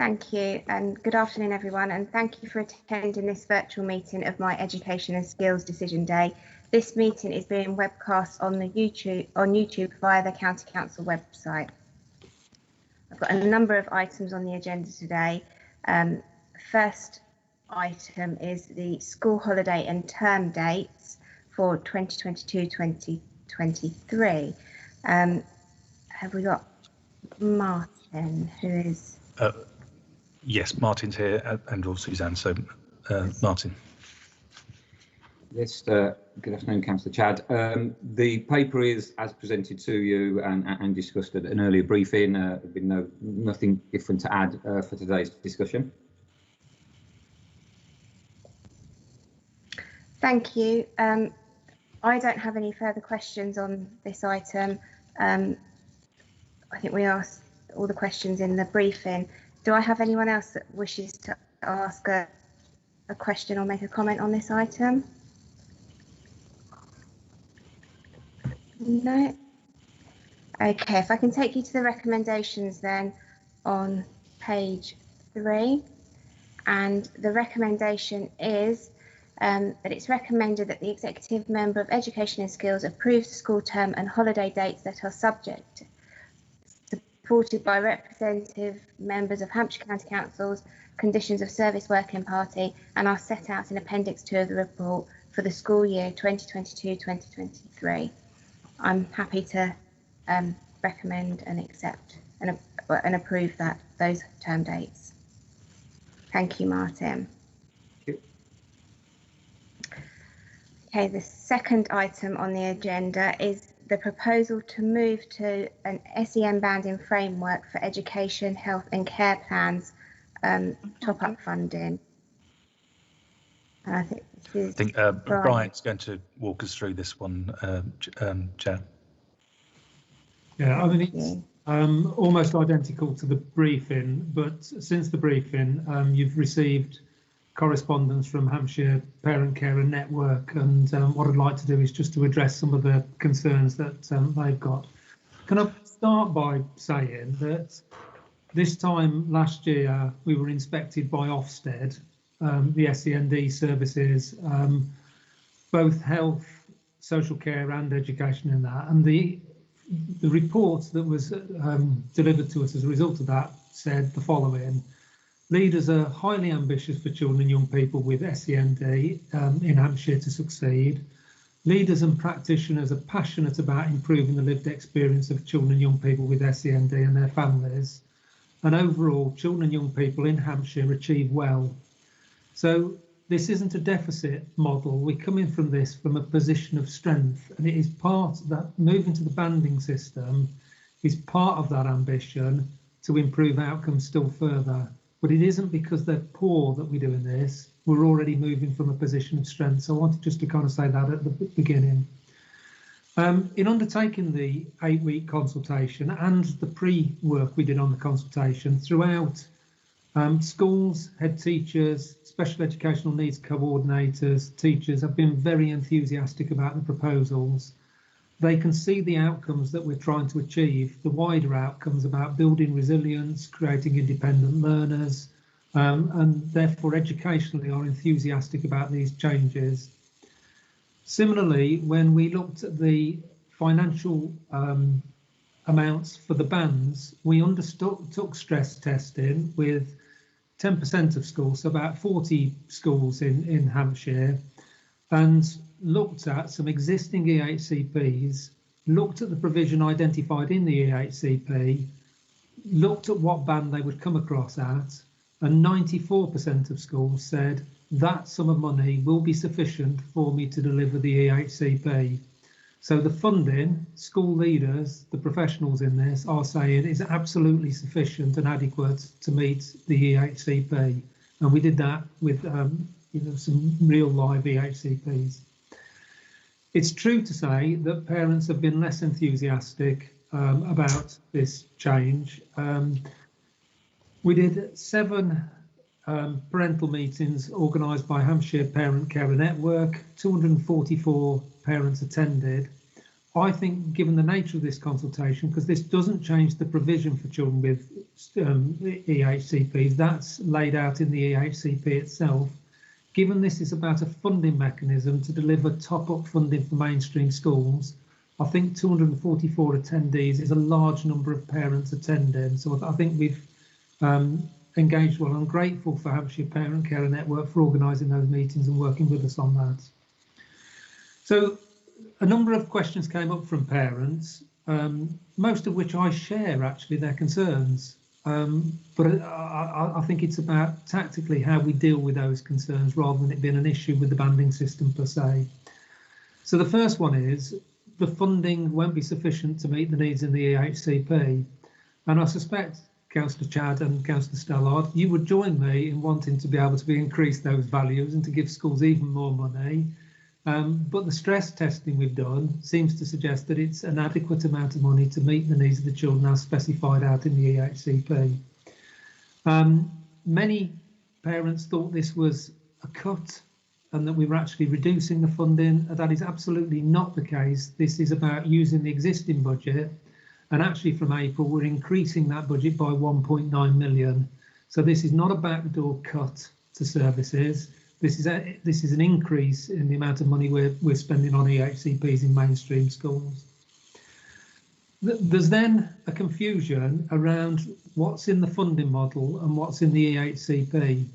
Thank you, and good afternoon everyone, and thank you for attending this virtual meeting of my Education and Skills Decision Day. This meeting is being webcast on YouTube via the County Council website. I've got a number of items on the agenda today. First item is the school holiday and term dates for 2022-2023. Have we got Martin, who is... Yes, Martin's here, and also Suzanne. So, Martin. Yes, good afternoon, Councillor Chad. The paper is as presented to you and discussed at an earlier briefing. There's been nothing different to add for today's discussion. Thank you. I don't have any further questions on this item. I think we asked all the questions in the briefing. Do I have anyone else that wishes to ask a question or make a comment on this item? No? Okay, if I can take you to the recommendations then on page 3. And the recommendation is that it's recommended that the Executive Member of Education and Skills approves the school term and holiday dates that are subject, supported by representative members of Hampshire County Council's Conditions of Service Working Party, and are set out in Appendix 2 of the report for the school year 2022-2023. I'm happy to recommend and accept and approve those term dates. Thank you, Martin. Okay, the second item on the agenda is the proposal to move to an SEN banding framework for education, health and care plans top-up funding. And I think this is Brian's going to walk us through this one, Chair. Yeah, I mean, it's almost identical to the briefing, but since the briefing, you've received correspondence from Hampshire Parent Carer Network, and what I'd like to do is just to address some of the concerns that they've got. Can I start by saying that this time last year we were inspected by Ofsted, the SEND services, both health, social care and education in that, and the report that was delivered to us as a result of that said the following: leaders are highly ambitious for children and young people with SEND in Hampshire to succeed. Leaders and practitioners are passionate about improving the lived experience of children and young people with SEND and their families. And overall, children and young people in Hampshire achieve well. So this isn't a deficit model. We're coming from this from a position of strength, and it is part that moving to the banding system is part of that ambition to improve outcomes still further. But it isn't because they're poor that we're doing this. We're already moving from a position of strength. So I wanted just to kind of say that at the beginning. In undertaking the 8-week consultation and the pre-work we did on the consultation, throughout, schools, head teachers, special educational needs coordinators, teachers have been very enthusiastic about the proposals. They can see the outcomes that we're trying to achieve, the wider outcomes about building resilience, creating independent learners, and therefore educationally are enthusiastic about these changes. Similarly, when we looked at the financial amounts for the bands, we took stress testing with 10% of schools, so about 40 schools in Hampshire, and looked at some existing EHCPs, looked at the provision identified in the EHCP, looked at what band they would come across at, and 94% of schools said that sum of money will be sufficient for me to deliver the EHCP. So the funding, school leaders, the professionals in this are saying is absolutely sufficient and adequate to meet the EHCP. And we did that with some real live EHCPs. It's true to say that parents have been less enthusiastic about this change. We did 7 parental meetings organised by Hampshire Parent Carer Network. 244 parents attended, I think, given the nature of this consultation, because this doesn't change the provision for children with EHCPs, that's laid out in the EHCP itself. Given this is about a funding mechanism to deliver top-up funding for mainstream schools, I think 244 attendees is a large number of parents attending. So I think we've engaged well. I'm grateful for Hampshire Parent Carer Network for organising those meetings and working with us on that. So a number of questions came up from parents, most of which I share actually their concerns. But I think it's about tactically how we deal with those concerns rather than it being an issue with the banding system per se. So the first one is the funding won't be sufficient to meet the needs in the EHCP. And I suspect, Councillor Chad and Councillor Stallard, you would join me in wanting to be able to increase those values and to give schools even more money. But the stress testing we've done seems to suggest that it's an adequate amount of money to meet the needs of the children as specified out in the EHCP. Many parents thought this was a cut and that we were actually reducing the funding. That is absolutely not the case. This is about using the existing budget, and actually from April we're increasing that budget by 1.9 million. So this is not a backdoor cut to services. This is an increase in the amount of money we're spending on EHCPs in mainstream schools. There's then a confusion around what's in the funding model and what's in the EHCP.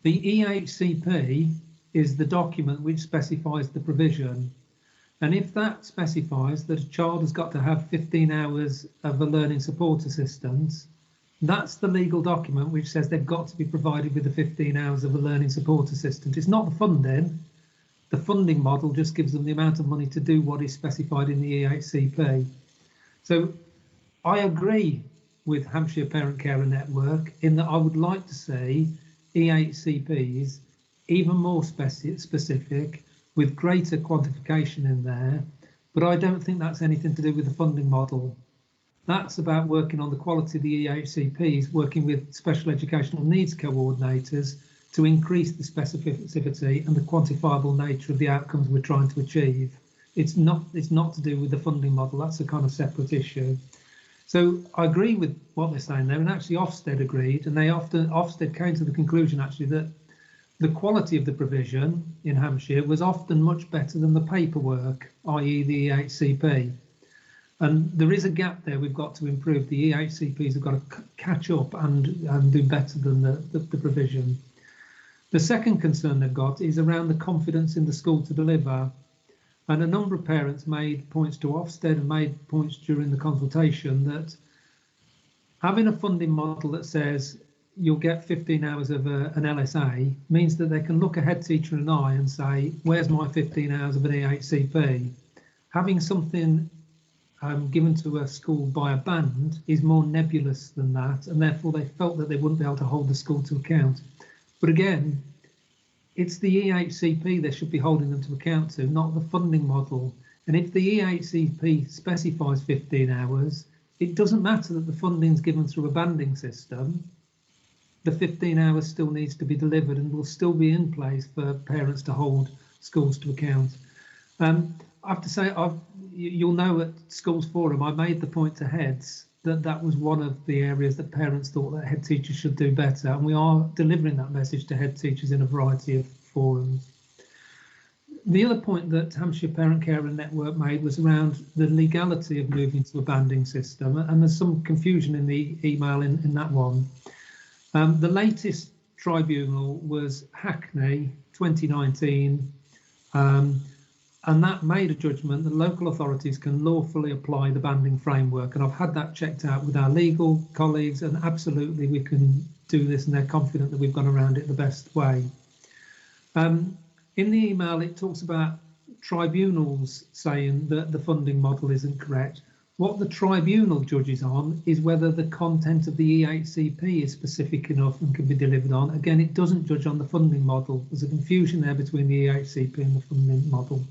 The EHCP is the document which specifies the provision. And if that specifies that a child has got to have 15 hours of a learning support assistance, that's the legal document which says they've got to be provided with the 15 hours of a learning support assistant. It's not the funding. The funding model just gives them the amount of money to do what is specified in the EHCP. So I agree with Hampshire Parent Carer Network in that I would like to see EHCPs even more specific with greater quantification in there, but I don't think that's anything to do with the funding model. That's about working on the quality of the EHCPs, working with special educational needs coordinators to increase the specificity and the quantifiable nature of the outcomes we're trying to achieve. It's not to do with the funding model. That's a kind of separate issue. So I agree with what they're saying there, and actually Ofsted agreed, and Ofsted came to the conclusion actually that the quality of the provision in Hampshire was often much better than the paperwork, i.e. the EHCP. And there is a gap there we've got to improve. The EHCPs have got to catch up and do better than the provision. The second concern they've got is around the confidence in the school to deliver. And a number of parents made points to Ofsted and made points during the consultation that having a funding model that says you'll get 15 hours of an LSA means that they can look a head teacher in an eye and say, where's my 15 hours of an EHCP? Having something given to a school by a band is more nebulous than that, and therefore they felt that they wouldn't be able to hold the school to account. But again, it's the EHCP they should be holding them to account to, not the funding model. And if the EHCP specifies 15 hours, it doesn't matter that the funding is given through a banding system. The 15 hours still needs to be delivered and will still be in place for parents to hold schools to account. I have to say, you'll know at Schools Forum, I made the point to heads that was one of the areas that parents thought that head teachers should do better, and we are delivering that message to head teachers in a variety of forums. The other point that Hampshire Parent Carer Network made was around the legality of moving to a banding system, and there's some confusion in the email in that one. The latest tribunal was Hackney 2019, and that made a judgment that local authorities can lawfully apply the banding framework. And I've had that checked out with our legal colleagues, and absolutely we can do this, and they're confident that we've gone around it the best way. In the email, it talks about tribunals saying that the funding model isn't correct. What the tribunal judges on is whether the content of the EHCP is specific enough and can be delivered on. Again, it doesn't judge on the funding model. There's a confusion there between the EHCP and the funding model.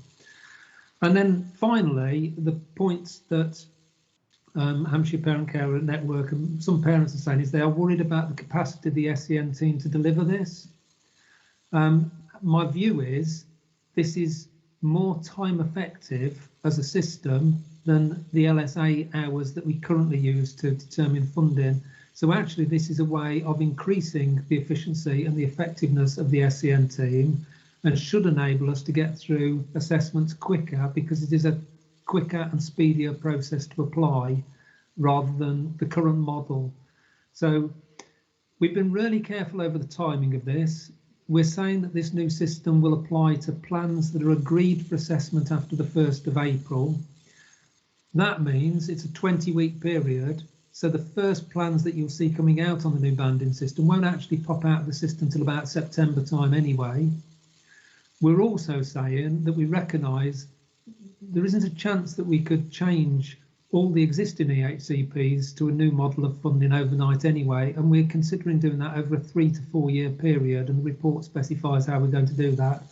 And then finally, the points that Hampshire Parent Carer Network and some parents are saying is they are worried about the capacity of the SEN team to deliver this. My view is this is more time effective as a system than the LSA hours that we currently use to determine funding. So actually this is a way of increasing the efficiency and the effectiveness of the SCN team, and should enable us to get through assessments quicker, because it is a quicker and speedier process to apply rather than the current model. So we've been really careful over the timing of this. We're saying that this new system will apply to plans that are agreed for assessment after the 1st of April. That means it's a 20-week period. So the first plans that you'll see coming out on the new banding system won't actually pop out of the system till about September time anyway. We're also saying that we recognise there isn't a chance that we could change all the existing EHCPs to a new model of funding overnight anyway, and we're considering doing that over a 3 to 4 year period, and the report specifies how we're going to do that.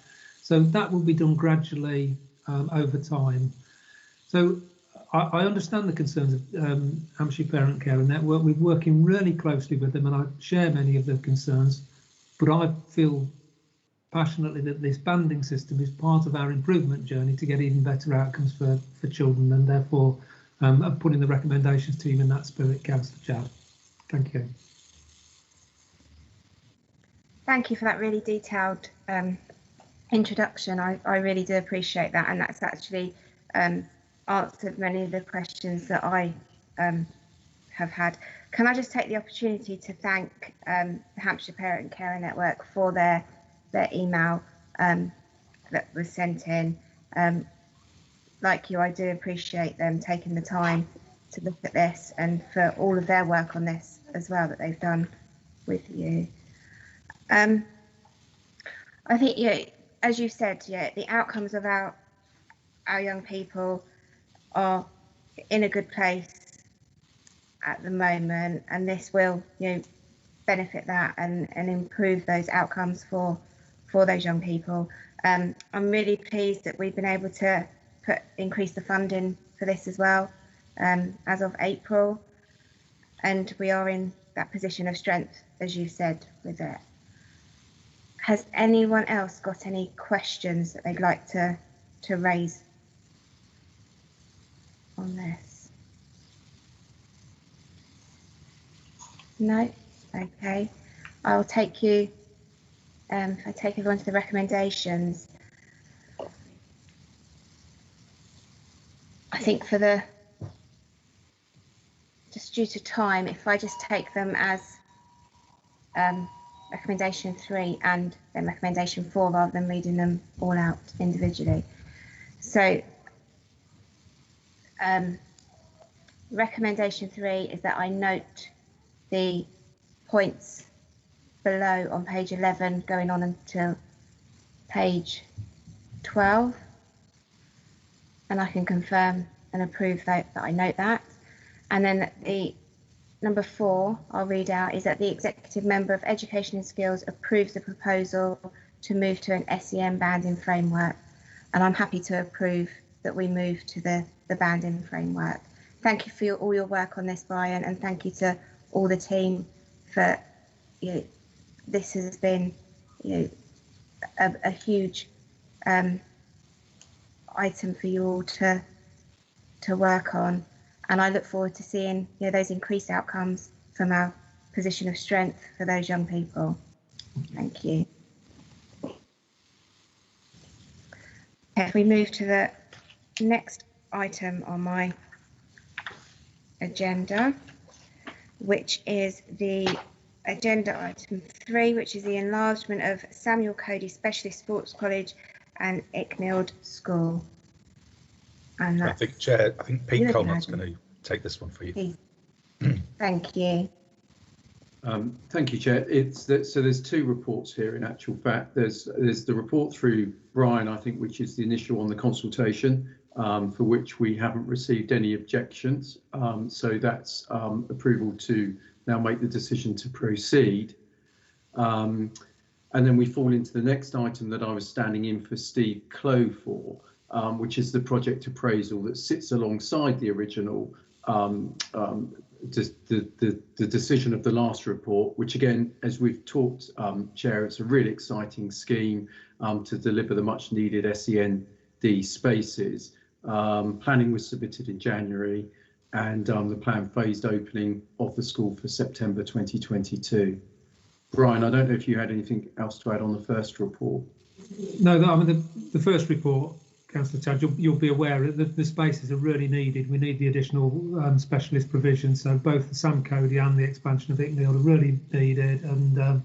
So that will be done gradually over time. So I understand the concerns of Hampshire Parent Carer Network. We're working really closely with them, and I share many of their concerns, but I feel passionately that this banding system is part of our improvement journey to get even better outcomes for children, and therefore I'm putting the recommendations to you in that spirit, Councillor Chad. Thank you. Thank you for that really detailed introduction. I really do appreciate that, and that's actually answered many of the questions that I have had. Can I just take the opportunity to thank the Hampshire Parent Carer Network for their email that was sent in. Like you, I do appreciate them taking the time to look at this, and for all of their work on this as well that they've done with you. I think, yeah, as you said, yeah, the outcomes of our young people are in a good place at the moment, and this will, benefit that and improve those outcomes for those young people. I'm really pleased that we've been able to increase the funding for this as well as of April, and we are in that position of strength, as you said, with it. Has anyone else got any questions that they'd like to raise on this? No? Okay. I'll take you, if I take everyone to the recommendations. I think just due to time, if I just take them as recommendation 3 and then recommendation 4 rather than reading them all out individually. So recommendation 3 is that I note the points below on page 11 going on until page 12. And I can confirm and approve that I note that. And then the number 4 I'll read out is that the executive member of Education and Skills approves the proposal to move to an SEN banding framework. And I'm happy to approve that we move to the banding framework. Thank you for all your work on this, Brian, and thank you to all the team for, this has been, a huge item for you all to work on, and I look forward to seeing those increased outcomes from our position of strength for those young people. Thank you. If we move to the next item on my agenda, which is the agenda item 3, which is the enlargement of Samuel Cody Specialist Sports College and Icknield School. And I think, Chair, I think Pete Coleman's going to take this one for you. Thank you. Thank you, Chair. So there's 2 reports here in actual fact. There's the report through Brian, I think, which is the initial on the consultation, for which we haven't received any objections. So that's approval to now make the decision to proceed. And then we fall into the next item that I was standing in for Steve Clow for, which is the project appraisal that sits alongside the original the decision of the last report, which again, as we've talked, Chair, it's a really exciting scheme to deliver the much needed SEN the spaces. Planning was submitted in January, and the planned phased opening of the school for September 2022. Brian, I don't know if you had anything else to add on the first report. No, I mean the first report, Councillor Chad, you'll be aware that the spaces are really needed. We need the additional specialist provision. So both the Sam Cody and the expansion of Icknield are really needed, and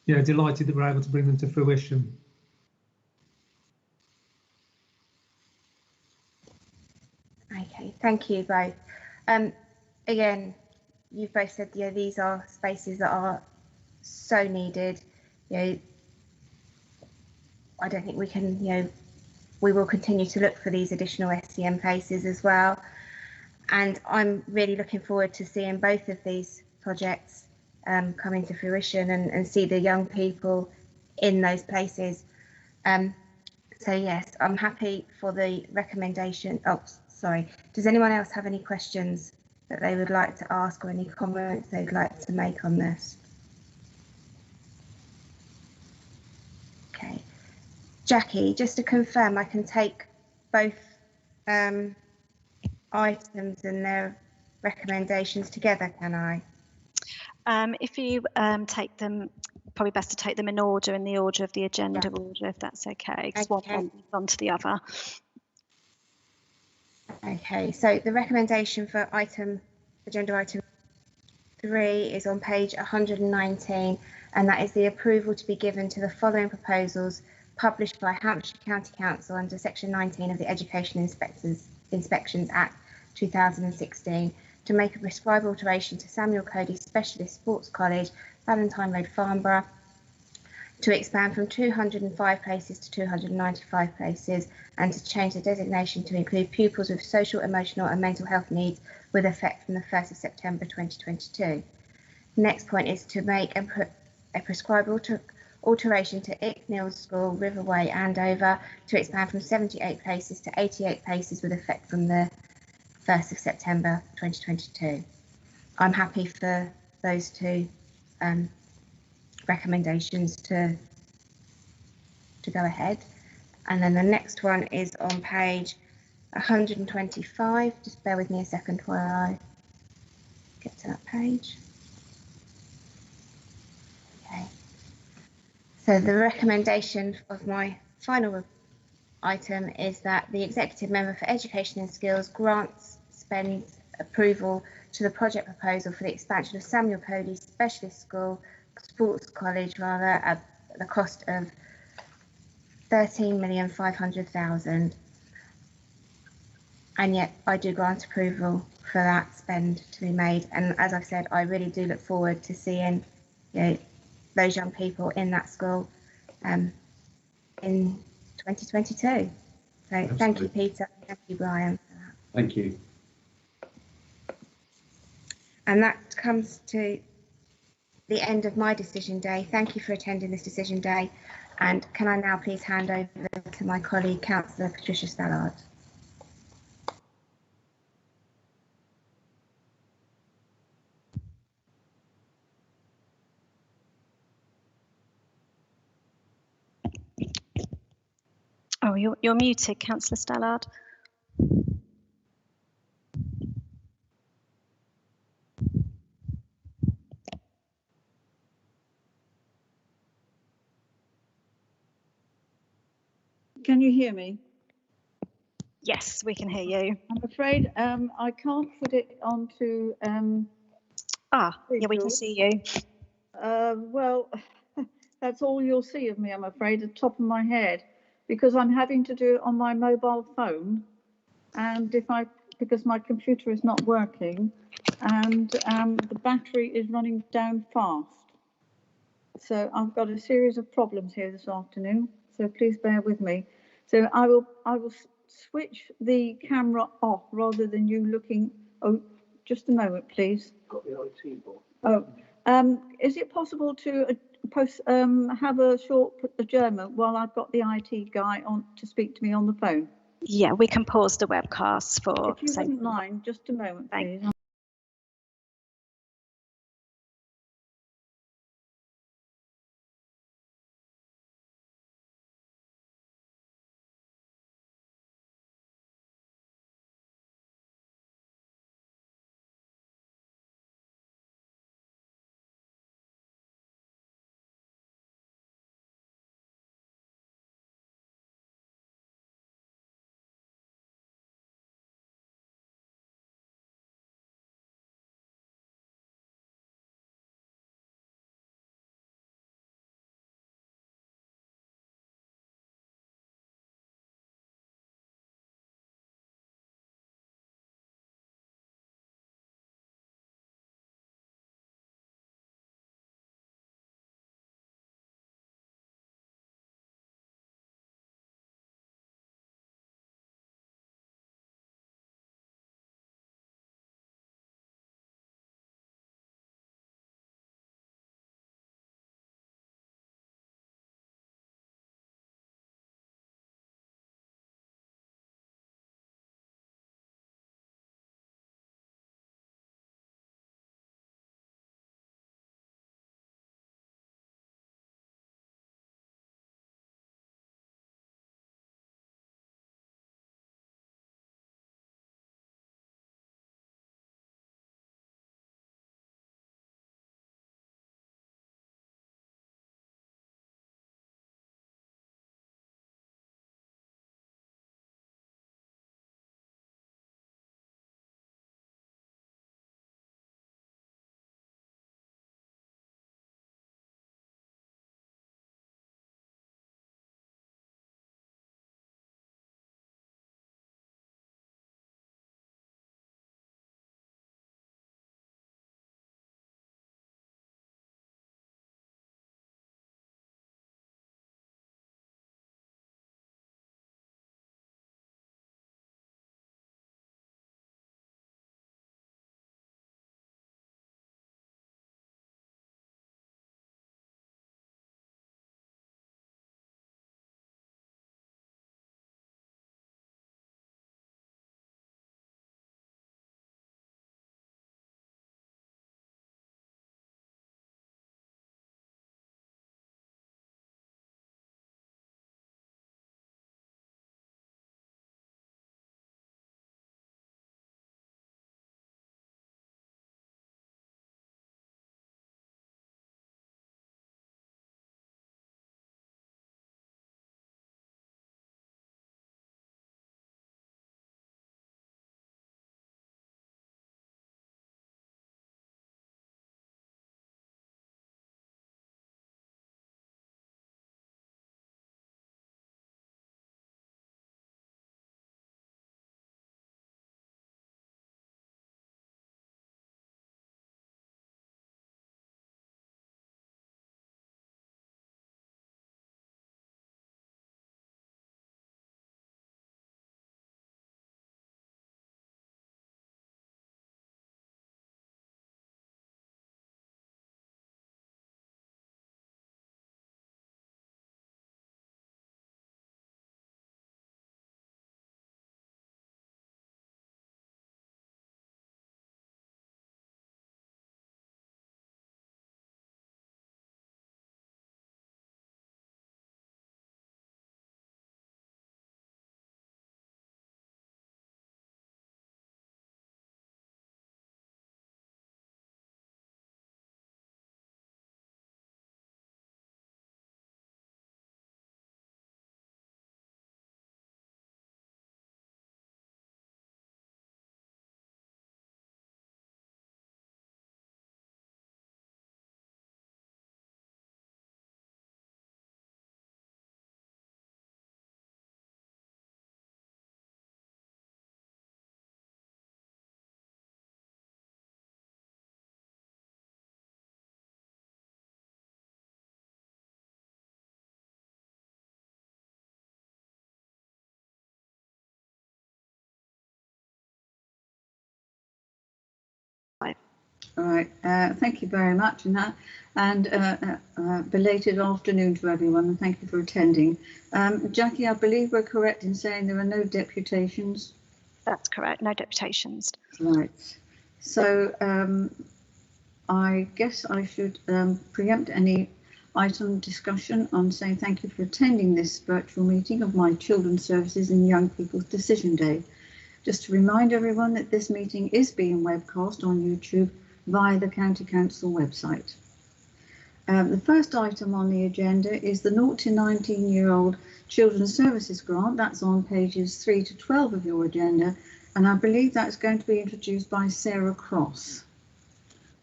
yeah, delighted that we're able to bring them to fruition. Okay, thank you both. Again, you've both said, yeah, these are spaces that are so needed. You know, I don't think we can, you know, we will continue to look for these additional SEM places as well. And I'm really looking forward to seeing both of these projects come into fruition and see the young people in those places. So yes, I'm happy for the recommendation. Oh, sorry. Does anyone else have any questions that they would like to ask or any comments they'd like to make on this? Okay. Jackie, just to confirm, I can take both items and their recommendations together, can I? If you take them, probably best to take them in order, in the order of the agenda order, if that's okay, because one leads on to the other. Okay, so the recommendation for agenda item 3 is on page 119, and that is the approval to be given to the following proposals published by Hampshire County Council under section 19 of the Education Inspections Act 2016 to make a prescribed alteration to Samuel Cody Specialist Sports College, Valentine Road, Farnborough, to expand from 205 places to 295 places, and to change the designation to include pupils with social, emotional and mental health needs with effect from the 1st of September 2022. Next point is to make a prescribed alteration to Icknield School, Riverway, Andover, to expand from 78 places to 88 places with effect from the 1st of September 2022. I'm happy for those two recommendations to go ahead. And then the next one is on page 125. Just bear with me a second while I get to that page. Okay. So the recommendation of my final item is that the Executive Member for Education and Skills grants spend approval to the project proposal for the expansion of Samuel Cody Specialist School, Sports College rather, at the cost of $13,500,000. And yet I do grant approval for that spend to be made. And as I've said, I really do look forward to seeing, you know, those young people in that school in 2022. So Absolutely. Thank you, Peter. Thank you, Brian, for that. Thank you. And that comes to the end of my decision day. Thank you for attending this decision day. And can I now please hand over to my colleague, Councillor Patricia Stallard. Oh, you're muted, Councillor Stallard. Can you hear me? Yes, we can hear you. I'm afraid I can't put it onto. Yeah, we can see you. Well, that's all you'll see of me, I'm afraid, at the top of my head, because I'm having to do it on my mobile phone, and because my computer is not working, and the battery is running down fast. So I've got a series of problems here this afternoon. So please bear with me. So I will switch the camera off rather than you looking. Oh, just a moment, please. Got the IT board. Oh, is it possible to have a short adjournment while I've got the IT guy on to speak to me on the phone? Yeah, we can pause the webcast for. If you wouldn't mind, just a moment, please. All right, thank you very much, and belated afternoon to everyone, and thank you for attending. Jackie, I believe we're correct in saying there are no deputations? That's correct, no deputations. Right, so I guess I should preempt any item discussion on saying thank you for attending this virtual meeting of my Children's Services and Young People's Decision Day. Just to remind everyone that this meeting is being webcast on YouTube via the County Council website. The first item on the agenda is the 0 to 19-year-old Children's Services Grant. That's on pages 3 to 12 of your agenda, and I believe that's going to be introduced by Sarah Cross.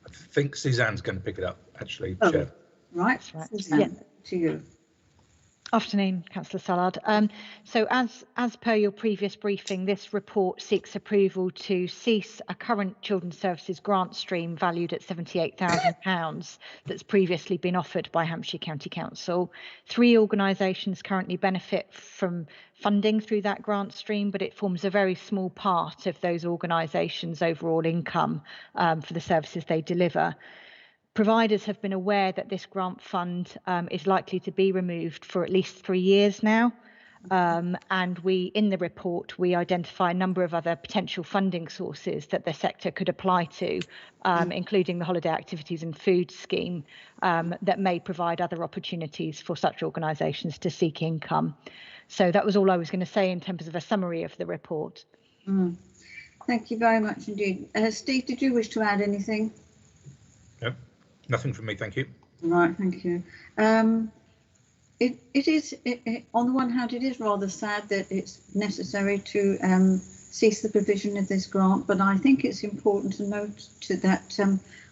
I think Suzanne's going to pick it up, actually, Oh, Chair. Right, Right. Suzanne, to you. Afternoon, Councillor Sallard. So as per your previous briefing, this report seeks approval to cease a current Children's Services grant stream valued at £78,000 that's previously been offered by Hampshire County Council. 3 organisations currently benefit from funding through that grant stream, but it forms a very small part of those organisations' overall income for the services they deliver. Providers have been aware that this grant fund is likely to be removed for at least 3 years now. And in the report, we identify a number of other potential funding sources that the sector could apply to, including the Holiday Activities and Food Scheme, that may provide other opportunities for such organisations to seek income. So that was all I was going to say in terms of a summary of the report. Thank you very much indeed. Steve, did you wish to add anything? No, nothing from me, thank you. Right, thank you. It is, on the one hand, it is rather sad that it's necessary to cease the provision of this grant, but I think it's important to note that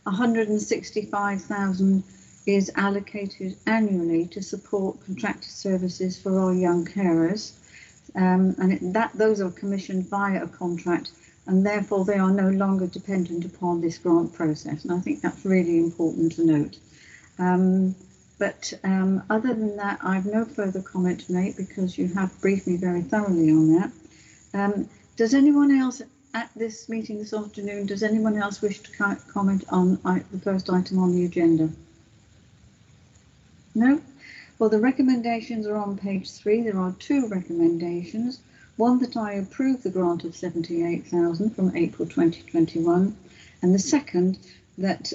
165,000 is allocated annually to support contracted services for our young carers, and those are commissioned via a contract, and therefore they are no longer dependent upon this grant process, and I think that's really important to note. But other than that, I've no further comment to make because you have briefed me very thoroughly on that. Does anyone else at this meeting this afternoon, does anyone else wish to comment on the first item on the agenda? No? Well, the recommendations are on page 3. There are 2 recommendations. One, that I approve the grant of 78,000 from April 2021, and the second, that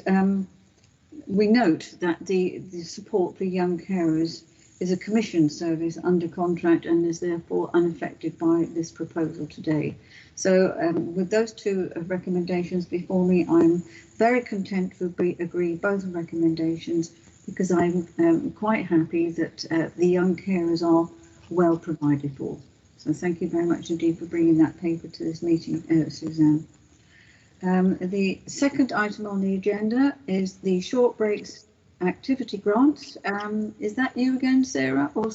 we note that the support for young carers is a commissioned service under contract and is therefore unaffected by this proposal today. So with those 2 recommendations before me, I'm very content to agree both recommendations because I'm quite happy that the young carers are well provided for. So thank you very much indeed for bringing that paper to this meeting, Suzanne. The second item on the agenda is the short breaks activity grants. Is that you again, Sarah, or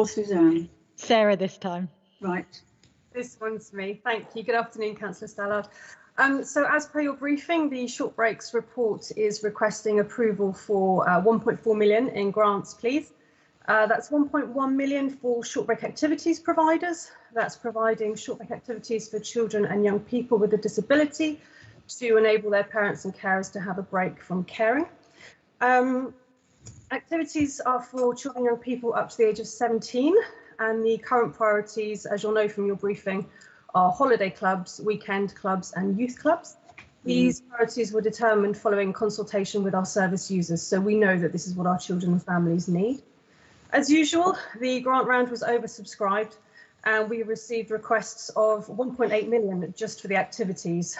Suzanne? Sarah this time. Right. This one's me. Thank you. Good afternoon, Councillor Stallard. So as per your briefing, the short breaks report is requesting approval for 1.4 million in grants, please. That's 1.1 million for short break activities providers. That's providing short break activities for children and young people with a disability to enable their parents and carers to have a break from caring. Activities are for children and young people up to the age of 17, and the current priorities, as you'll know from your briefing, are holiday clubs, weekend clubs and youth clubs. These priorities were determined following consultation with our service users, so we know that this is what our children and families need. As usual, the grant round was oversubscribed and we received requests of 1.8 million just for the activities.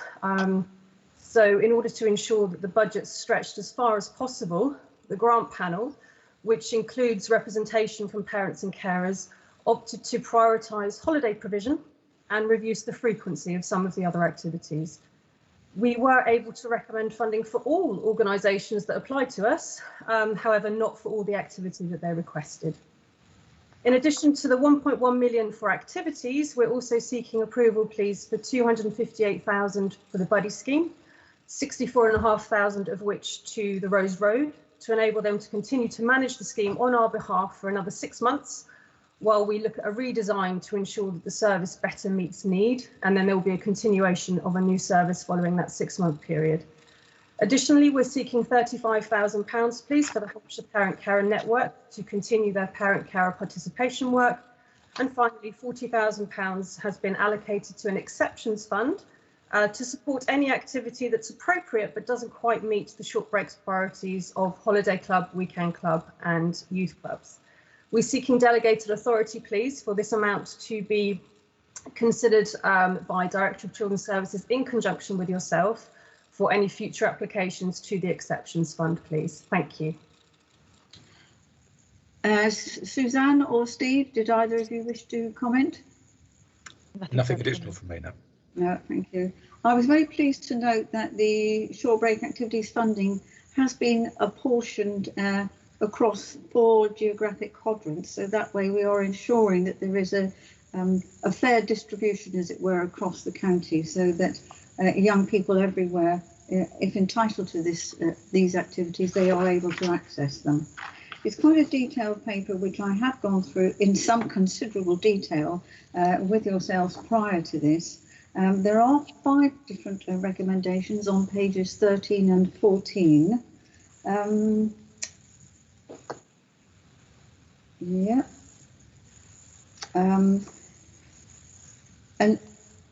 So in order to ensure that the budget's stretched as far as possible, the grant panel, which includes representation from parents and carers, opted to prioritise holiday provision and reduce the frequency of some of the other activities. We were able to recommend funding for all organisations that applied to us, however, not for all the activity that they requested. In addition to the 1.1 million for activities, we're also seeking approval, please, for 258,000 for the buddy scheme, 64,500 of which to the Rose Road, to enable them to continue to manage the scheme on our behalf for another 6 months, while we look at a redesign to ensure that the service better meets need, and then there will be a continuation of a new service following that 6-month period. Additionally, we're seeking £35,000, please, for the Hampshire Parent Carer Network to continue their parent carer participation work. And finally, £40,000 has been allocated to an exceptions fund to support any activity that's appropriate but doesn't quite meet the short breaks priorities of holiday club, weekend club and youth clubs. We're seeking delegated authority, please, for this amount to be considered by Director of Children's Services in conjunction with yourself for any future applications to the exceptions fund, please. Thank you. Suzanne or Steve, did either of you wish to comment? Nothing additional from me now. No, thank you. I was very pleased to note that the short break activities funding has been apportioned across 4 geographic quadrants, so that way we are ensuring that there is a fair distribution, as it were, across the county, so that young people everywhere, if entitled to these activities, they are able to access them. It's quite a detailed paper which I have gone through in some considerable detail with yourselves prior to this. There are 5 different recommendations on pages 13 and 14. And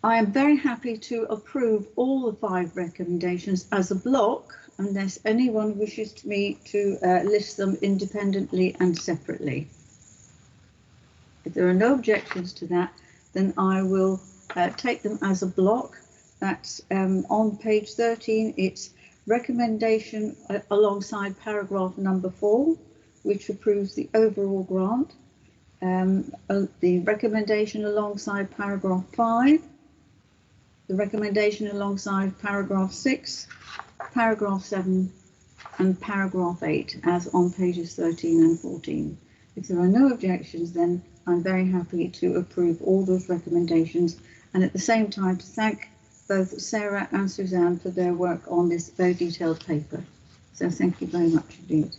I am very happy to approve all the 5 recommendations as a block, unless anyone wishes me to list them independently and separately. If there are no objections to that, then I will take them as a block. That's on page 13. It's recommendation alongside paragraph number 4, which approves the overall grant. The recommendation alongside paragraph 5, the recommendation alongside paragraph 6, paragraph 7 and paragraph 8 as on pages 13 and 14. If there are no objections, then I'm very happy to approve all those recommendations, and at the same time to thank both Sarah and Suzanne for their work on this very detailed paper. So thank you very much indeed.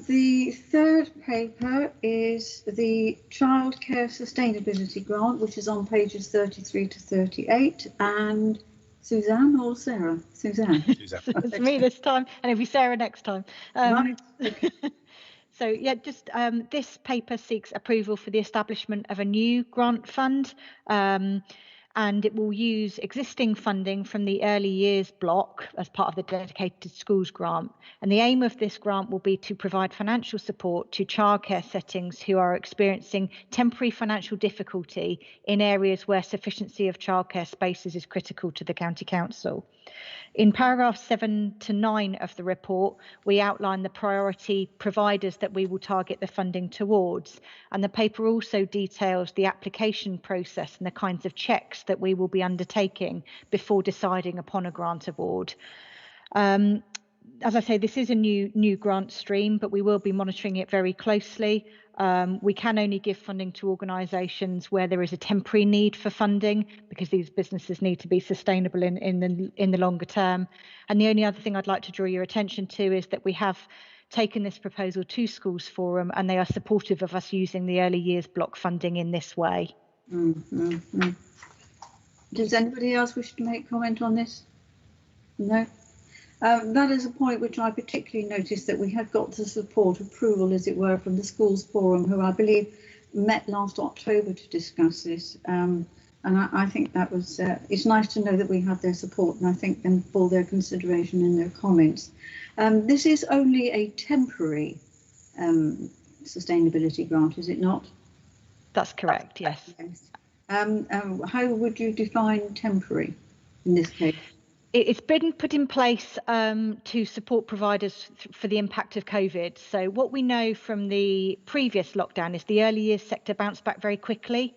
The third paper is the Childcare Sustainability Grant, which is on pages 33 to 38. And Suzanne or Sarah? Suzanne. Suzanne. It's me this time, and it'll be Sarah next time. Right. Okay. So yeah, just this paper seeks approval for the establishment of a new grant fund, and it will use existing funding from the early years block as part of the dedicated schools grant. And the aim of this grant will be to provide financial support to childcare settings who are experiencing temporary financial difficulty in areas where sufficiency of childcare spaces is critical to the County Council. In paragraphs 7 to 9 of the report, we outline the priority providers that we will target the funding towards, and the paper also details the application process and the kinds of checks that we will be undertaking before deciding upon a grant award. As I say, this is a new grant stream, but we will be monitoring it very closely. We can only give funding to organisations where there is a temporary need for funding, because these businesses need to be sustainable in the longer term. And the only other thing I'd like to draw your attention to is that we have taken this proposal to Schools Forum, and they are supportive of us using the early years block funding in this way. Does anybody else wish to make comment on this? No? That is a point which I particularly noticed, that we have got the support approval, as it were, from the Schools Forum, who I believe met last October to discuss this. And I think that was, it's nice to know that we have their support, and I thank them for their consideration in their comments. This is only a temporary sustainability grant, is it not? That's correct, yes. How would you define temporary in this case? It's been put in place to support providers for the impact of COVID. So what we know from the previous lockdown is the early years sector bounced back very quickly.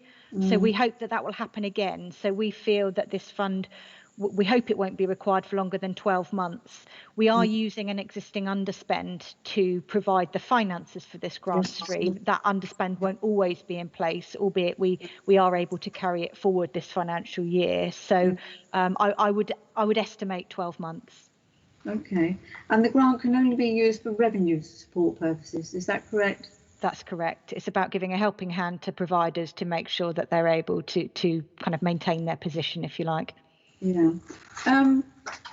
So we hope that that will happen again. So we feel that this fund, we hope it won't be required for longer than 12 months. We are using an existing underspend to provide the finances for this grant stream. That underspend won't always be in place, albeit we are able to carry it forward this financial year. So I would estimate 12 months. Okay, and the grant can only be used for revenue support purposes, is that correct? That's correct. It's about giving a helping hand to providers to make sure that they're able to kind of maintain their position, if you like. Yeah.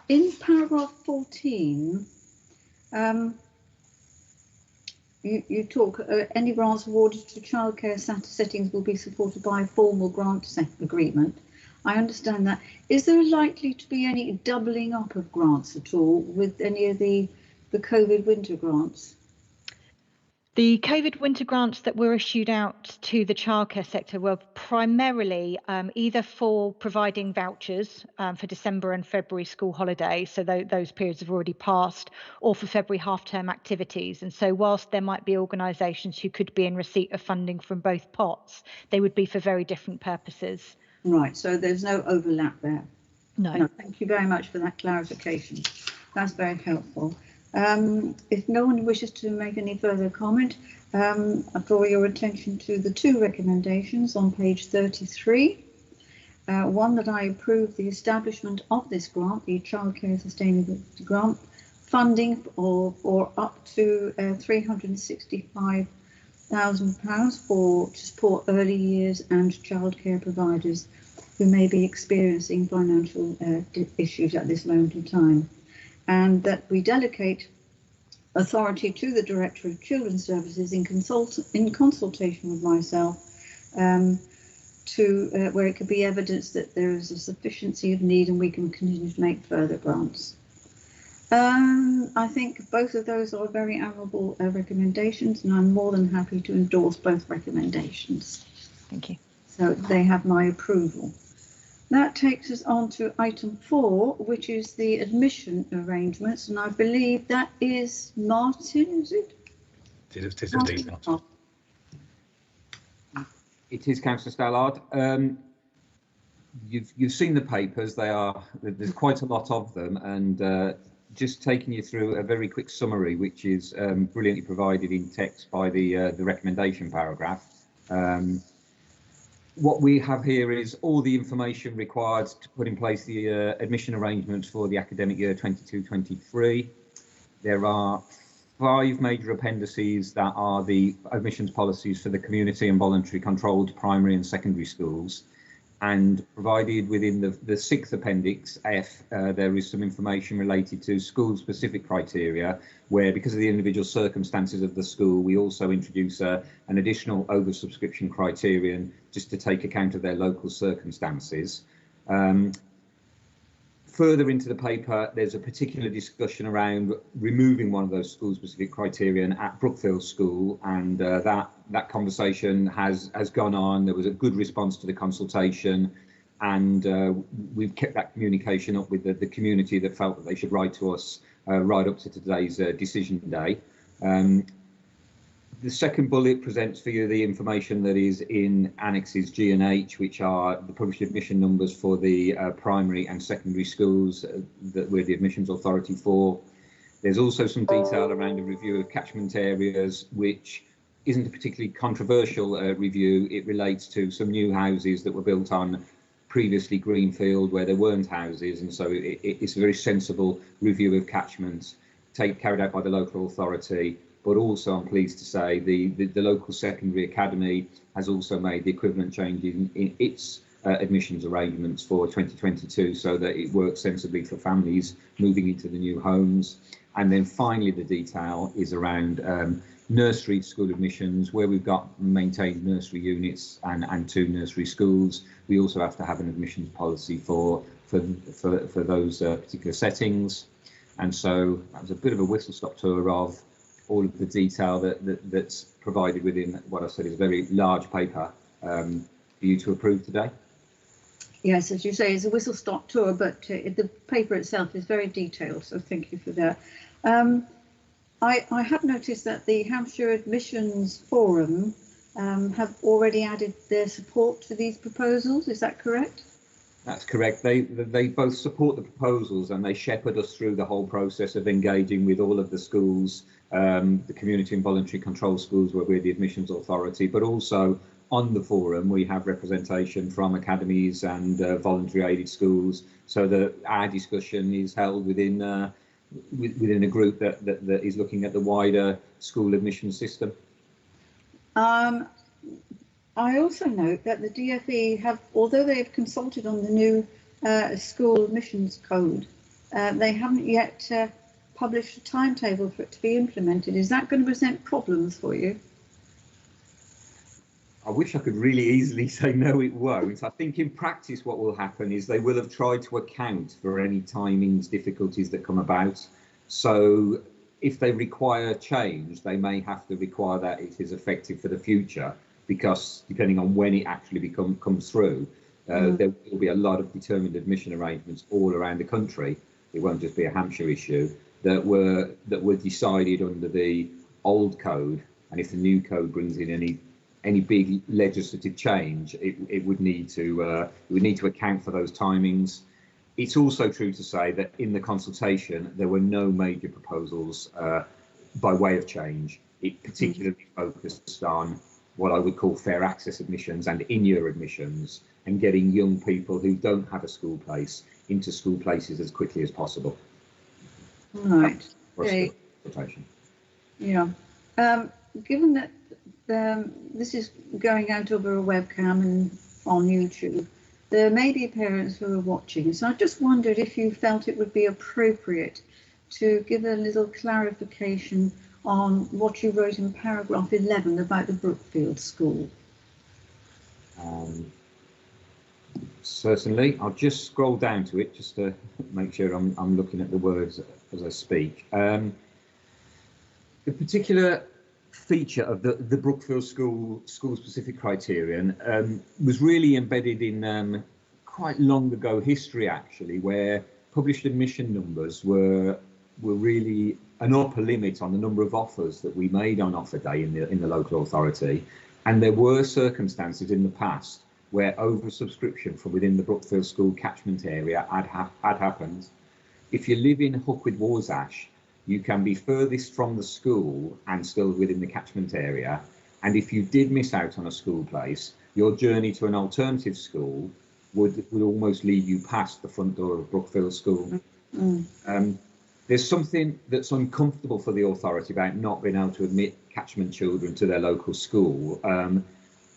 In paragraph 14, you talk, any grants awarded to childcare settings will be supported by a formal grant agreement. I understand that. Is there likely to be any doubling up of grants at all with any of the COVID winter grants? The COVID winter grants that were issued out to the childcare sector were primarily either for providing vouchers for December and February school holidays, so those periods have already passed, or for February half-term activities. And so whilst there might be organisations who could be in receipt of funding from both pots, they would be for very different purposes. Right, so there's no overlap there. No. Thank you very much for that clarification. That's very helpful. If no one wishes to make any further comment, I draw your attention to the two recommendations on page 33. One, that I approve the establishment of this grant, the Childcare Sustainability Grant, funding for up to £365,000 to support early years and childcare providers who may be experiencing financial issues at this moment in time. And that we delegate authority to the Director of Children's Services in consultation with myself to where it could be evidence that there is a sufficiency of need and we can continue to make further grants. I think both of those are very admirable recommendations, and I'm more than happy to endorse both recommendations. Thank you. So they have my approval. That takes us on to item 4, which is the admission arrangements, and I believe that is Martin, is it? It is indeed, Martin. It is, Councillor Stallard. You've seen the papers. There's quite a lot of them, and just taking you through a very quick summary, which is brilliantly provided in text by the recommendation paragraph. What we have here is all the information required to put in place the admission arrangements for the academic year 22-23. There are 5 major appendices that are the admissions policies for the community and voluntary controlled primary and secondary schools. And provided within the 6th appendix F, there is some information related to school specific criteria, where because of the individual circumstances of the school, we also introduce an additional oversubscription criterion just to take account of their local circumstances. Further into the paper, there's a particular discussion around removing one of those school specific criterion at Brookfield School, and that conversation has gone on. There was a good response to the consultation, and we've kept that communication up with the community that felt that they should write to us right up to today's decision day. The second bullet presents for you the information that is in annexes G and H, which are the published admission numbers for the primary and secondary schools that we're the admissions authority for. There's also some detail around a review of catchment areas, which isn't a particularly controversial review. It relates to some new houses that were built on previously greenfield where there weren't houses, and so it's a very sensible review of catchments carried out by the local authority. But also, I'm pleased to say, the local secondary academy has also made the equivalent change in its admissions arrangements for 2022, so that it works sensibly for families moving into the new homes. And then finally, the detail is around nursery school admissions, where we've got maintained nursery units and 2 nursery schools. We also have to have an admissions policy for those particular settings. And so that was a bit of a whistle-stop tour of all of the detail that's provided within what I said is a very large paper for you to approve today. Yes, as you say, it's a whistle-stop tour, but the paper itself is very detailed, so thank you for that. I have noticed that the Hampshire Admissions Forum have already added their support to these proposals, is that correct? That's correct. They both support the proposals and they shepherd us through the whole process of engaging with all of the schools, the community and voluntary control schools where we're the admissions authority, but also on the forum we have representation from academies and voluntary aided schools, so that our discussion is held within a group that is looking at the wider school admission system. I also note that the DFE have, although they have consulted on the new school admissions code. They haven't yet published a timetable for it to be implemented. Is that going to present problems for you? I wish I could really easily say no, it won't. I think in practice what will happen is they will have tried to account for any timings difficulties that come about. So if they require change, they may have to require that it is effective for the future, because depending on when it actually comes through, there will be a lot of determined admission arrangements all around the country. It won't just be a Hampshire issue that were decided under the old code, and if the new code brings in any big legislative change, it would need to account for those timings. It's also true to say that in the consultation there were no major proposals by way of change. It particularly focused on what I would call fair access admissions and in-year admissions, and getting young people who don't have a school place into school places as quickly as possible. Right. Okay. Yeah. Given that this is going out over a webcam and on YouTube, there may be parents who are watching. So I just wondered if you felt it would be appropriate to give a little clarification on what you wrote in paragraph 11 about the Brookfield School. Certainly. I'll just scroll down to it just to make sure I'm looking at the words as I speak. The particular feature of the Brookfield School specific criterion was really embedded in quite long ago history, actually, where published admission numbers were really an upper limit on the number of offers that we made on offer day in the local authority. And there were circumstances in the past where oversubscription from within the Brookfield School catchment area had happened. If you live in Hookwood Warsash, you can be furthest from the school and still within the catchment area. And if you did miss out on a school place, your journey to an alternative school would almost lead you past the front door of Brookfield School. There's something that's uncomfortable for the authority about not being able to admit catchment children to their local school.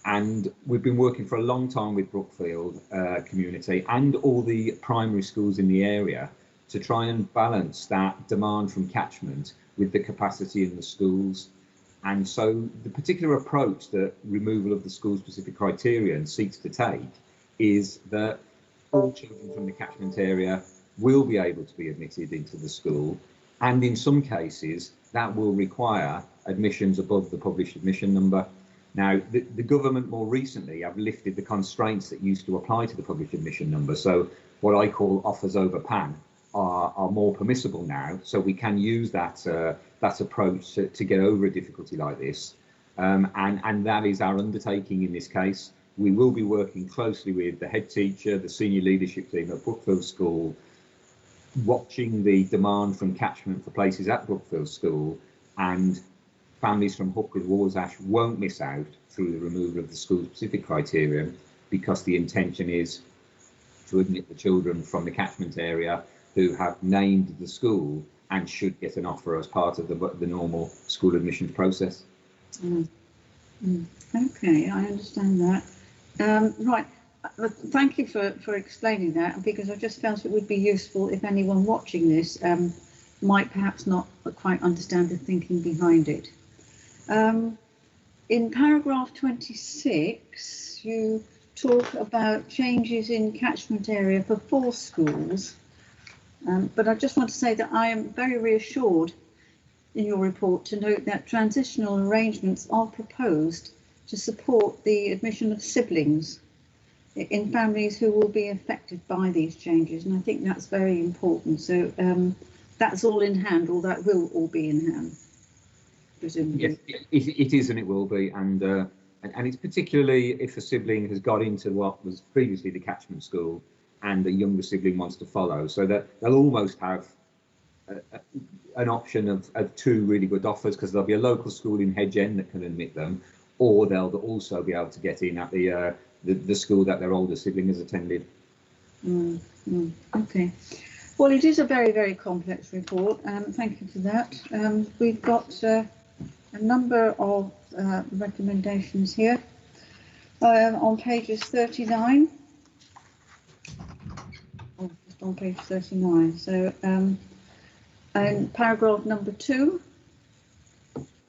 And we've been working for a long time with Brookfield community and all the primary schools in the area to try and balance that demand from catchment with the capacity in the schools. And so the particular approach that removal of the school-specific criterion seeks to take is that all children from the catchment area will be able to be admitted into the school, and in some cases that will require admissions above the published admission number. Now, the government more recently have lifted the constraints that used to apply to the published admission number, so what I call offers over PAN are more permissible now, so we can use that approach to get over a difficulty like this, and that is our undertaking in this case. We will be working closely with the head teacher, the senior leadership team at Brookfield School, watching the demand from catchment for places at Brookfield School, and families from Hookwood Warsash won't miss out through the removal of the school-specific criterion, because the intention is to admit the children from the catchment area who have named the school and should get an offer as part of the normal school admissions process. Okay, I understand that. Right, thank you for explaining that, because I just felt it would be useful if anyone watching this might perhaps not quite understand the thinking behind it. In paragraph 26, you talk about changes in catchment area for 4 schools. But I just want to say that I am very reassured in your report to note that transitional arrangements are proposed to support the admission of siblings in families who will be affected by these changes. And I think that's very important. So that's all in hand, or that will all be in hand, presumably. Yes, it is, and it will be. And it's particularly if a sibling has got into what was previously the catchment school and a younger sibling wants to follow, so that they'll almost have an option of 2 really good offers, because there'll be a local school in Hedge End that can admit them, or they'll also be able to get in at the school that their older sibling has attended. Okay. Well, it is a very, very complex report. Thank you for that. We've got a number of recommendations here on pages 39 on page 39. So in paragraph number 2,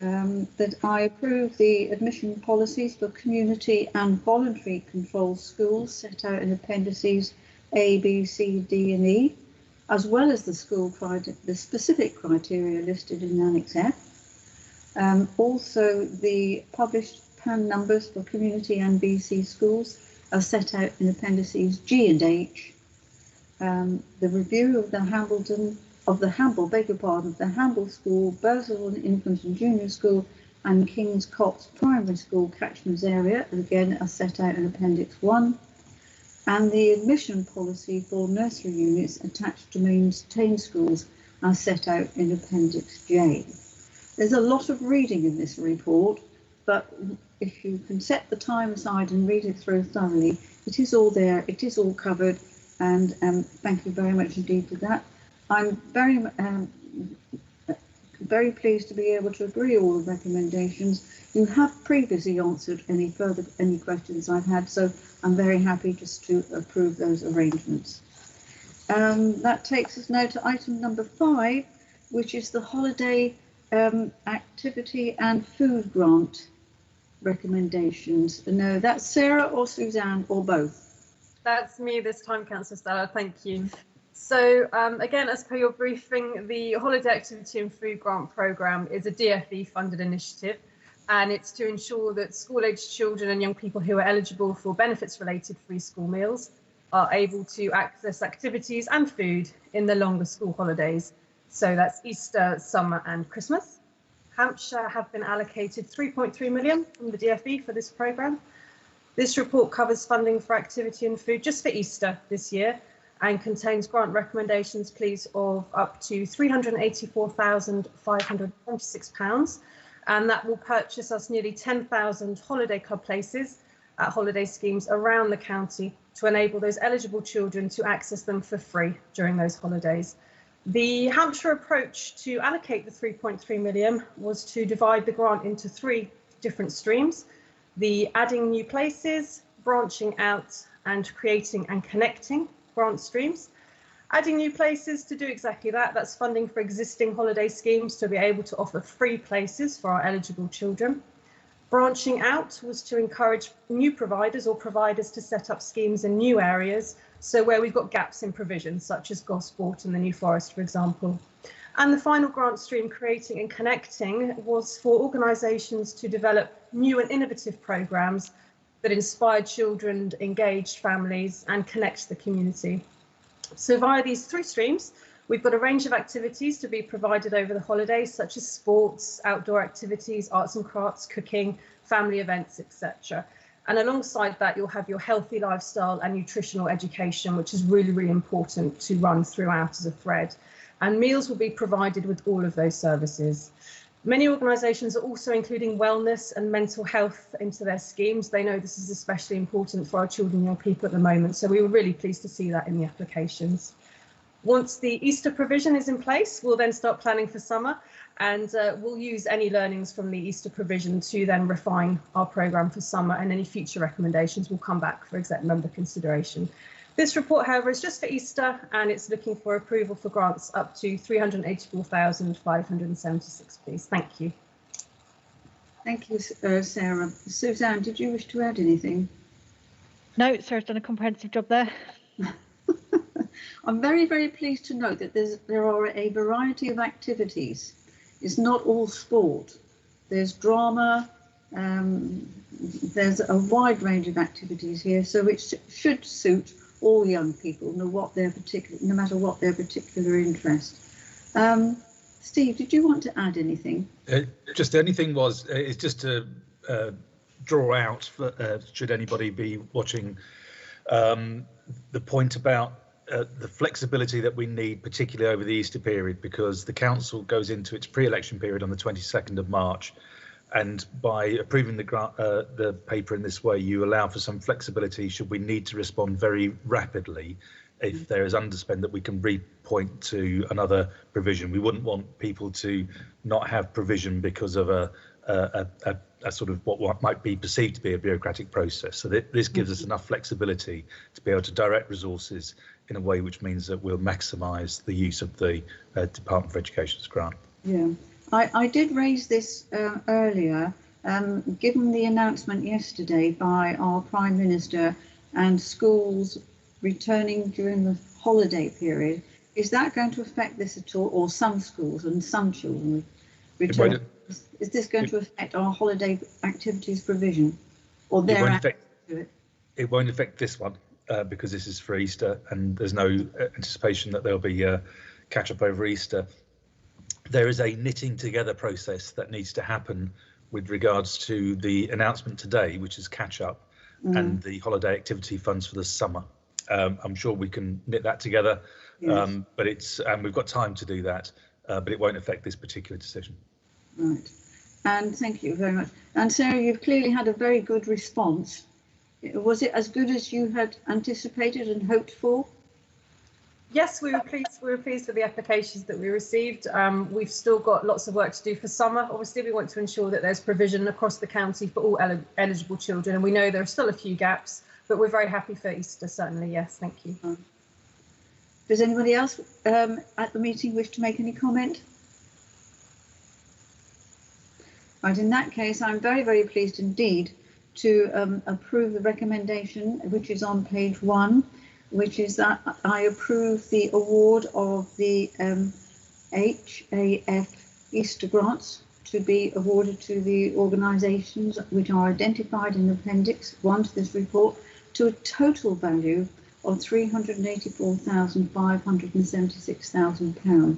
that I approve the admission policies for community and voluntary controlled schools set out in appendices A, B, C, D and E, as well as the specific criteria listed in Annex F. Also, the published PAN numbers for community and BC schools are set out in appendices G and H. The review of the Hamble School, Burslem Infant and Junior School and King's Cox Primary School catchment area, again, are set out in Appendix 1. And the admission policy for nursery units attached to maintained schools are set out in Appendix J. There's a lot of reading in this report, but if you can set the time aside and read it through thoroughly, it is all there, it is all covered, and thank you very much indeed for that. I'm very pleased to be able to agree all the recommendations. You have previously answered any questions I've had, so I'm very happy just to approve those arrangements. That takes us now to item number 5, which is the holiday activity and food grant recommendations. No, that's Sarah or Suzanne or both? That's me this time, Councillor Stella, thank you. So again, as per your briefing, the Holiday Activity and Food Grant Programme is a DFE funded initiative, and it's to ensure that school-aged children and young people who are eligible for benefits-related free school meals are able to access activities and food in the longer school holidays. So that's Easter, summer and Christmas. Hampshire have been allocated 3.3 million from the DFE for this programme. This report covers funding for activity and food just for Easter this year and contains grant recommendations, please, of up to £384,526, and that will purchase us nearly 10,000 holiday club places at holiday schemes around the county to enable those eligible children to access them for free during those holidays. The Hampshire approach to allocate the 3.3 million was to divide the grant into 3 different streams: the adding new places, branching out and creating and connecting grant streams. Adding new places, to do exactly that, that's funding for existing holiday schemes to be able to offer free places for our eligible children. Branching out was to encourage new providers or providers to set up schemes in new areas, so where we've got gaps in provision, such as Gosport and the New Forest, for example. And the final grant stream, creating and connecting, was for organisations to develop new and innovative programmes that inspire children, engaged families and connect the community. So via these 3 streams, we've got a range of activities to be provided over the holidays, such as sports, outdoor activities, arts and crafts, cooking, family events, etc. And alongside that, you'll have your healthy lifestyle and nutritional education, which is really, really important to run throughout as a thread. And meals will be provided with all of those services. Many organisations are also including wellness and mental health into their schemes. They know this is especially important for our children and young people at the moment, so we were really pleased to see that in the applications. Once the Easter provision is in place, we'll then start planning for summer, and we'll use any learnings from the Easter provision to then refine our programme for summer, and any future recommendations will come back for exec member consideration. This report, however, is just for Easter, and it's looking for approval for grants up to 384,576, please. Thank you. Thank you, Sarah. Suzanne, did you wish to add anything? No, Sarah's done a comprehensive job there. I'm very, very pleased to note that there are a variety of activities. It's not all sport. There's drama, there's a wide range of activities here, so it should suit all young people, no matter what their particular interest. Steve, did you want to add anything? Just anything was, it's just to draw out, should anybody be watching, the point about the flexibility that we need, particularly over the Easter period, because the council goes into its pre-election period on the 22nd of March. And by approving the paper in this way, you allow for some flexibility should we need to respond very rapidly if there is underspend that we can repoint to another provision. We wouldn't want people to not have provision because of a sort of what might be perceived to be a bureaucratic process. So this gives us enough flexibility to be able to direct resources in a way which means that we'll maximise the use of the Department for Education's grant. Yeah, I did raise this earlier. Given the announcement yesterday by our Prime Minister and schools returning during the holiday period, is that going to affect this at all, or some schools and some children returning? Is this going to affect our holiday activities provision, or their access to it? It won't affect this one because this is for Easter, and there's no anticipation that there'll be catch up over Easter. There is a knitting together process that needs to happen with regards to the announcement today, which is catch up, and the holiday activity funds for the summer. I'm sure we can knit that together, yes. But we've got time to do that, but it won't affect this particular decision. Right, and thank you very much. And Sarah, you've clearly had a very good response. Was it as good as you had anticipated and hoped for? Yes, we were pleased. We were pleased with the applications that we received. We've still got lots of work to do for summer. Obviously, we want to ensure that there's provision across the county for all eligible children, and we know there are still a few gaps, but we're very happy for Easter, certainly. Yes, thank you. Does anybody else at the meeting wish to make any comment? Right, in that case, I'm very, very pleased indeed to approve the recommendation, which is on page 1, which is that I approve the award of the HAF Easter grants to be awarded to the organisations which are identified in Appendix 1 to this report, to a total value of £384,576,000.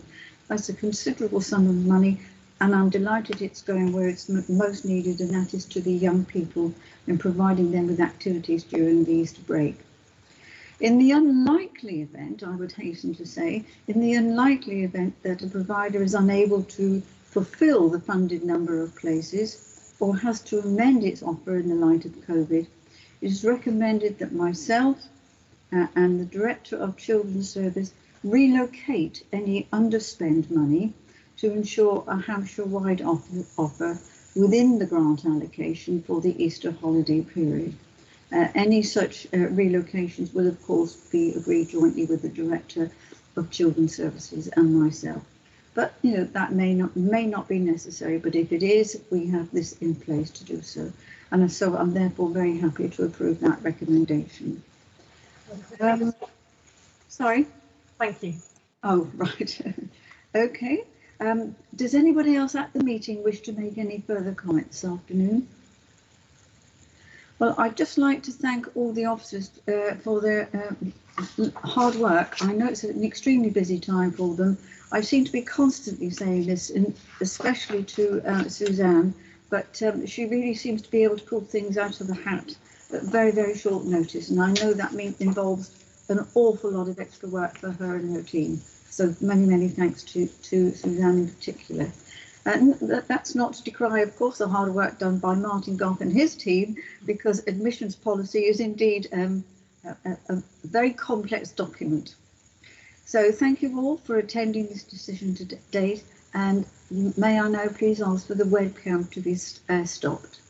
That's a considerable sum of money, and I'm delighted it's going where it's most needed, and that is to the young people and providing them with activities during the Easter break. In the unlikely event, I would hasten to say, in the unlikely event that a provider is unable to fulfil the funded number of places or has to amend its offer in the light of COVID, it is recommended that myself and the Director of Children's Service relocate any underspend money to ensure a Hampshire-wide offer within the grant allocation for the Easter holiday period. Any such relocations will, of course, be agreed jointly with the Director of Children's Services and myself. But you know, that may not be necessary. But if it is, we have this in place to do so. And so I'm therefore very happy to approve that recommendation. Sorry. Thank you. Oh, right. Okay. Does anybody else at the meeting wish to make any further comments this afternoon? Well, I'd just like to thank all the officers for their hard work. I know it's an extremely busy time for them. I seem to be constantly saying this, especially to Suzanne, but she really seems to be able to pull things out of the hat at very, very short notice. And I know that involves an awful lot of extra work for her and her team. So many, many thanks to Suzanne in particular. And that's not to decry, of course, the hard work done by Martin Goff and his team, because admissions policy is indeed a very complex document. So thank you all for attending this decision to date, and may I now please ask for the webcam to be stopped.